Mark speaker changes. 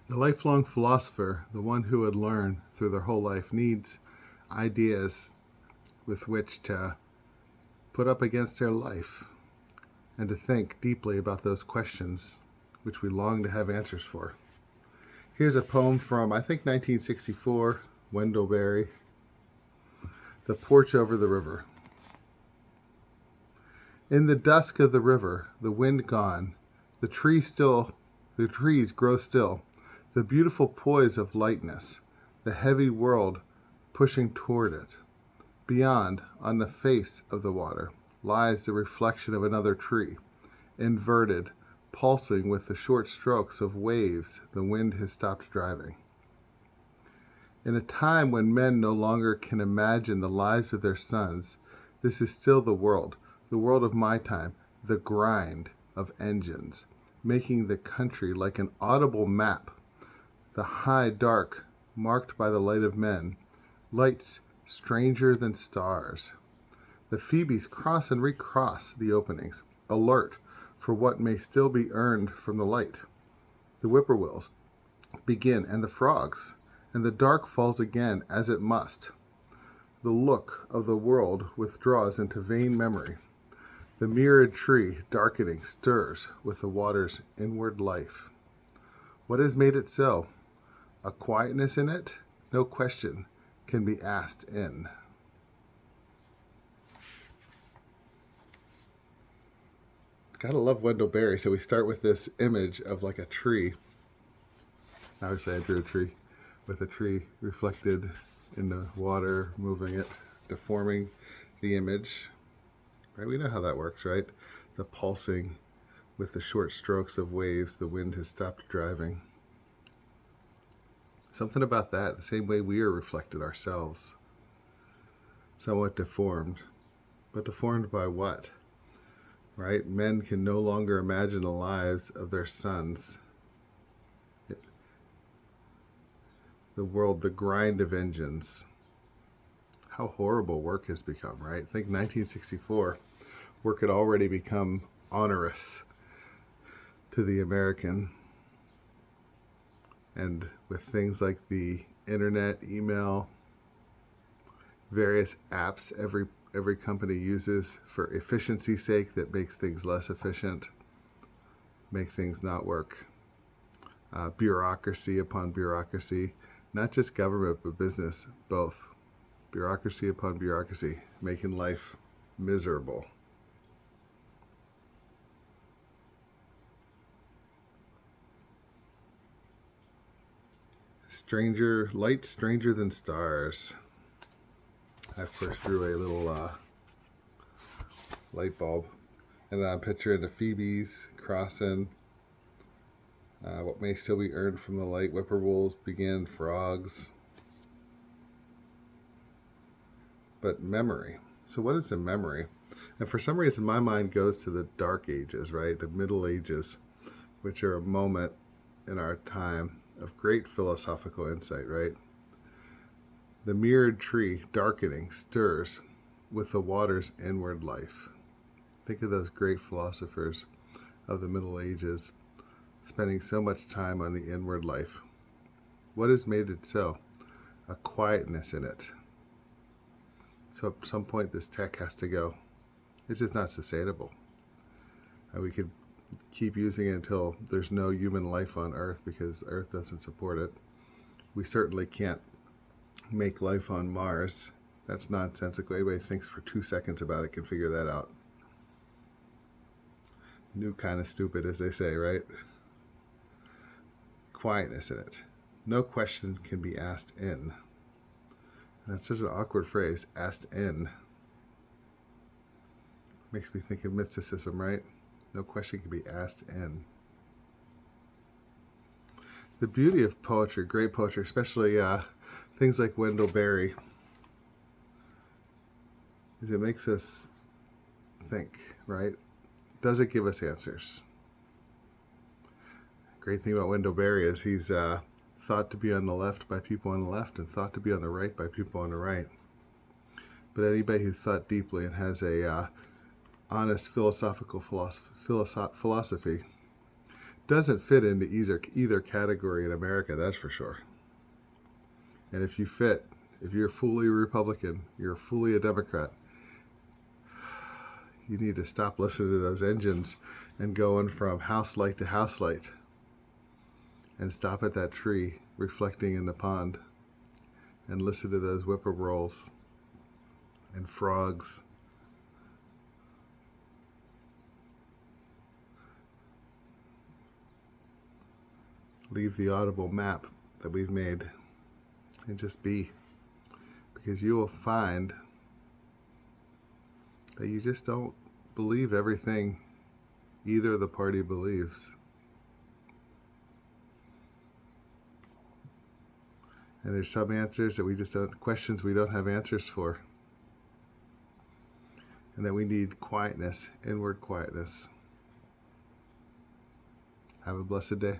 Speaker 1: The lifelong philosopher, the one who would learn through their whole life, needs ideas with which to put up against their life and to think deeply about those questions which we long to have answers for. Here's a poem from, I think, 1964, Wendell Berry, The Porch Over the River. In the dusk of the river, the wind gone, the trees grow still, the beautiful poise of lightness, the heavy world pushing toward it. Beyond, on the face of the water, lies the reflection of another tree, inverted, pulsing with the short strokes of waves the wind has stopped driving. In a time when men no longer can imagine the lives of their sons, this is still the world of my time, the grind of engines, making the country like an audible map, the high dark marked by the light of men, lights stranger than stars. The phoebes cross and recross the openings, alert for what may still be earned from the light. The whippoorwills begin, and the frogs, and the dark falls again as it must. The look of the world withdraws into vain memory. The mirrored tree, darkening, stirs with the water's inward life. What has made it so? A quietness in it? No question can be asked in. Gotta love Wendell Berry. So we start with this image of like a tree. Obviously I drew a tree with a tree reflected in the water, moving it, deforming the image. Right? We know how that works, right? The pulsing with the short strokes of waves the wind has stopped driving. Something about that, the same way we are reflected ourselves. Somewhat deformed. But deformed by what? Right? Men can no longer imagine the lives of their sons. The world, the grind of engines. How horrible work has become, right? Think 1964, work had already become onerous to the American. And with things like the internet, email, various apps every company uses for efficiency's sake that makes things less efficient, make things not work. Bureaucracy upon bureaucracy, not just government but business, both. Bureaucracy upon bureaucracy, making life miserable. Light stranger than stars. I first drew a little light bulb, and then I'm picturing the phoebes crossing. What may still be earned from the light, whippoorwills begin, frogs. But memory. So what is a memory? And for some reason my mind goes to the Dark Ages, right? The Middle Ages, which are a moment in our time of great philosophical insight, right? The mirrored tree, darkening, stirs with the water's inward life. Think of those great philosophers of the Middle Ages spending so much time on the inward life. What has made it so? A quietness in it. So at some point this tech has to go. This is not sustainable. And we could keep using it until there's no human life on Earth because Earth doesn't support it. We certainly can't make life on Mars. That's nonsensical. Anybody thinks for 2 seconds about it can figure that out. New kind of stupid, as they say, right? Quietness in it. No question can be asked in. And that's such an awkward phrase, asked in. Makes me think of mysticism, right? No question can be asked in. The beauty of poetry, great poetry, especially things like Wendell Berry, is it makes us think, right? Does it give us answers? Great thing about Wendell Berry is he's thought to be on the left by people on the left and thought to be on the right by people on the right. But anybody who's thought deeply and has a honest philosophical philosophy doesn't fit into either category in America, that's for sure. And if you're fully Republican, you're fully a Democrat, you need to stop listening to those engines and going from house light to house light, and stop at that tree reflecting in the pond and listen to those whippoorwills and frogs. Leave the audible map that we've made and just be, because you will find that you just don't believe everything either of the party believes. And there's some answers that we just don't, questions we don't have answers for. And that we need quietness, inward quietness. Have a blessed day.